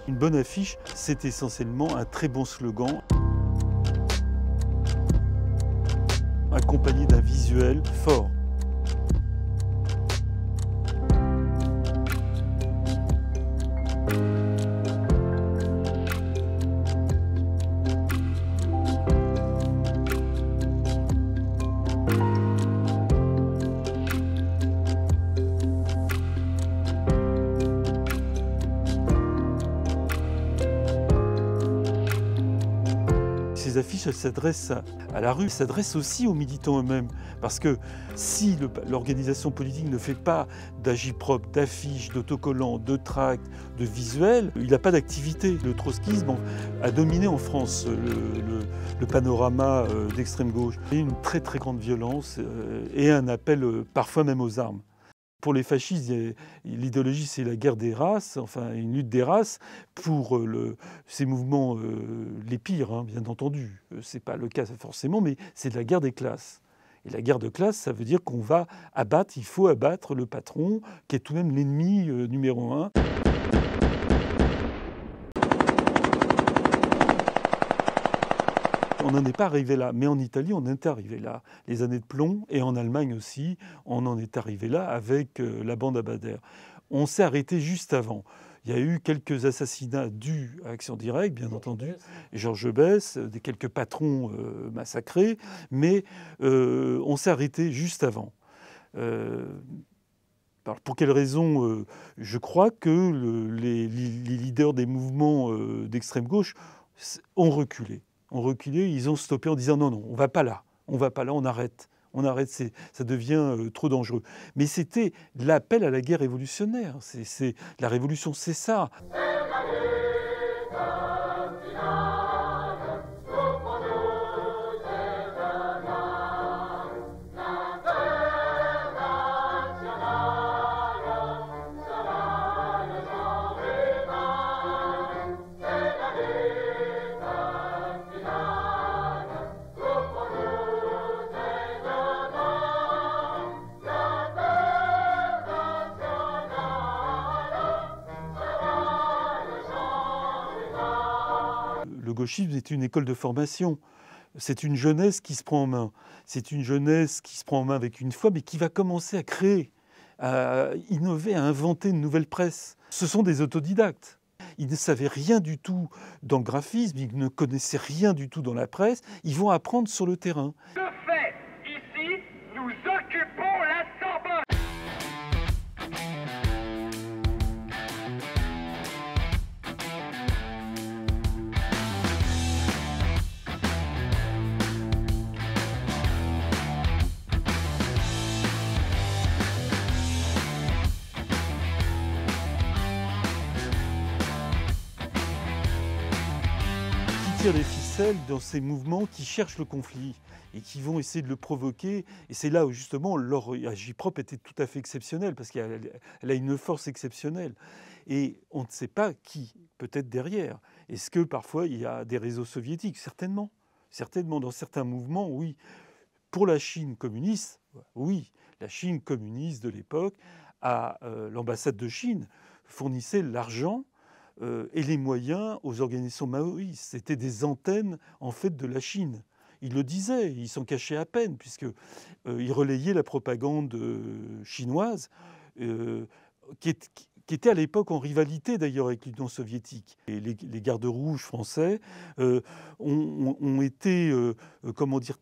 Une bonne affiche, c'est essentiellement un très bon slogan, accompagné d'un visuel fort. Ces affiches, elles s'adressent à la rue, s'adressent aussi aux militants eux-mêmes. Parce que si l'organisation politique ne fait pas d'agipop, d'affiches, d'autocollants, de tracts, de visuels, il n'a pas d'activité. Le trotskisme a dominé en France le panorama d'extrême gauche. Il y a une très très grande violence et un appel parfois même aux armes. Pour les fascistes, l'idéologie, c'est la guerre des races, enfin une lutte des races pour ces mouvements les pires, hein, bien entendu. Ce n'est pas le cas forcément, mais c'est de la guerre des classes. Et la guerre de classe, ça veut dire qu'on va abattre, il faut abattre le patron, qui est tout de même l'ennemi numéro un. On n'en est pas arrivé là, mais en Italie, on est arrivé là. Les années de plomb, et en Allemagne aussi, on en est arrivé là avec la bande Abadère. On s'est arrêté juste avant. Il y a eu quelques assassinats dus à Action Directe, bien entendu, Georges Besse, quelques patrons massacrés, mais on s'est arrêté juste avant. Alors pour quelles raisons je crois que les leaders des mouvements d'extrême gauche ont reculé. Ils ont stoppé en disant non, on va pas là, on arrête. Ça devient trop dangereux. Mais c'était l'appel à la guerre révolutionnaire. La révolution, c'est ça. Le gauchisme est une école de formation. C'est une jeunesse qui se prend en main. C'est une jeunesse qui se prend en main avec une foi, mais qui va commencer à créer, à innover, à inventer une nouvelle presse. Ce sont des autodidactes. Ils ne savaient rien du tout dans le graphisme, ils ne connaissaient rien du tout dans la presse. Ils vont apprendre sur le terrain. De fait, ici, nous occupons la Sorbonne. Les ficelles dans ces mouvements qui cherchent le conflit et qui vont essayer de le provoquer. Et c'est là où justement leur agipop était tout à fait exceptionnelle parce qu'elle a une force exceptionnelle. Et on ne sait pas qui peut être derrière. Est-ce que parfois il y a des réseaux soviétiques? Certainement. Certainement dans certains mouvements, oui. Pour la Chine communiste, oui. La Chine communiste de l'époque, à l'ambassade de Chine, fournissait l'argent et les moyens aux organisations maoïstes. C'était des antennes en fait de la Chine. Ils le disaient, ils s'en cachaient à peine, puisqu'ils relayaient la propagande chinoise, qui était à l'époque en rivalité d'ailleurs avec l'Union soviétique. Et les gardes rouges français ont été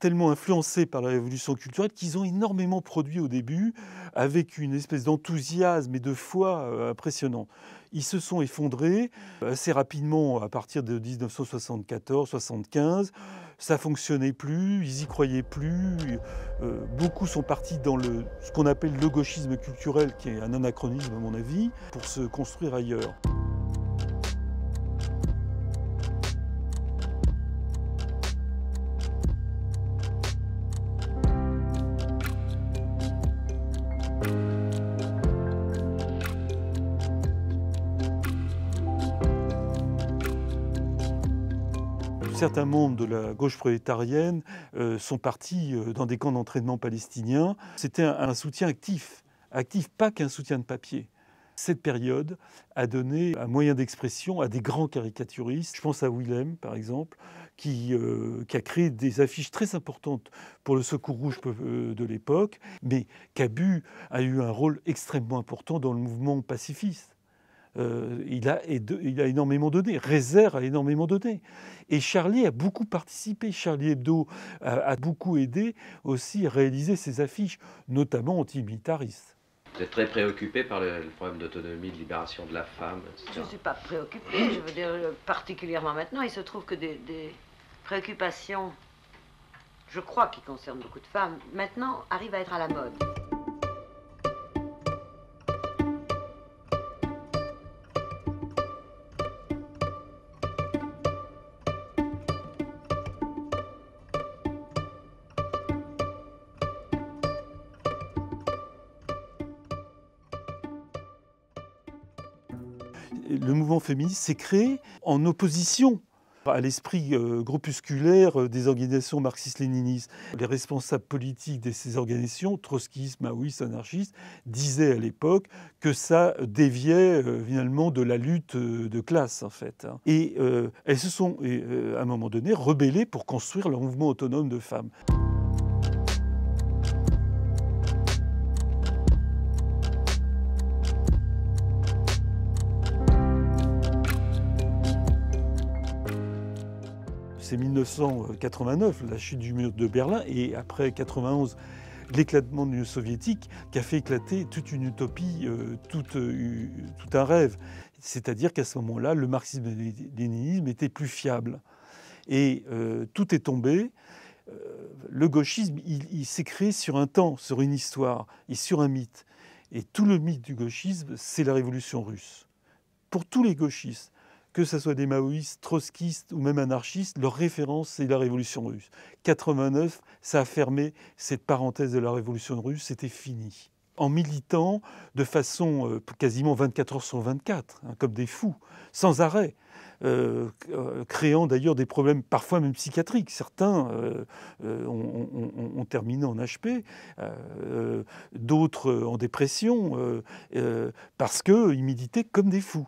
tellement influencés par la révolution culturelle qu'ils ont énormément produit au début avec une espèce d'enthousiasme et de foi impressionnant. Ils se sont effondrés assez rapidement à partir de 1974-75. Ça fonctionnait plus, ils y croyaient plus. Beaucoup sont partis dans ce qu'on appelle le gauchisme culturel, qui est un anachronisme à mon avis, pour se construire ailleurs. Certains membres de la gauche prolétarienne sont partis dans des camps d'entraînement palestiniens. C'était un soutien actif, pas qu'un soutien de papier. Cette période a donné un moyen d'expression à des grands caricaturistes. Je pense à Willem, par exemple, qui a créé des affiches très importantes pour le Secours rouge de l'époque, mais Cabu a eu un rôle extrêmement important dans le mouvement pacifiste. Il a énormément donné, Rezer a énormément donné. Et Charlie a beaucoup participé. Charlie Hebdo a beaucoup aidé aussi à réaliser ces affiches, notamment antimilitaristes. Vous êtes très préoccupé par le problème d'autonomie, de libération de la femme, etc. Je ne suis pas préoccupée, je veux dire, particulièrement maintenant. Il se trouve que des préoccupations, je crois, qui concernent beaucoup de femmes, maintenant arrivent à être à la mode. Le mouvement féministe s'est créé en opposition à l'esprit groupusculaire des organisations marxistes-léninistes. Les responsables politiques de ces organisations, trotskistes, maoïstes, anarchistes, disaient à l'époque que ça déviait finalement de la lutte de classe, en fait. Et elles se sont, à un moment donné, rebellées pour construire leur mouvement autonome de femmes. C'est 1989, la chute du mur de Berlin, et après 91, l'éclatement de l'Union soviétique qui a fait éclater toute une utopie, tout un rêve. C'est-à-dire qu'à ce moment-là, le marxisme-léninisme était plus fiable. Et tout est tombé. Le gauchisme, il s'est créé sur un temps, sur une histoire et sur un mythe. Et tout le mythe du gauchisme, c'est la révolution russe. Pour tous les gauchistes, que ce soit des maoïstes, trotskistes ou même anarchistes, leur référence, c'est la révolution russe. 89, ça a fermé cette parenthèse de la révolution russe, c'était fini. En militant de façon quasiment 24 heures sur 24, comme des fous, sans arrêt, créant d'ailleurs des problèmes parfois même psychiatriques. Certains ont terminé en HP, d'autres en dépression, parce qu'ils militaient comme des fous.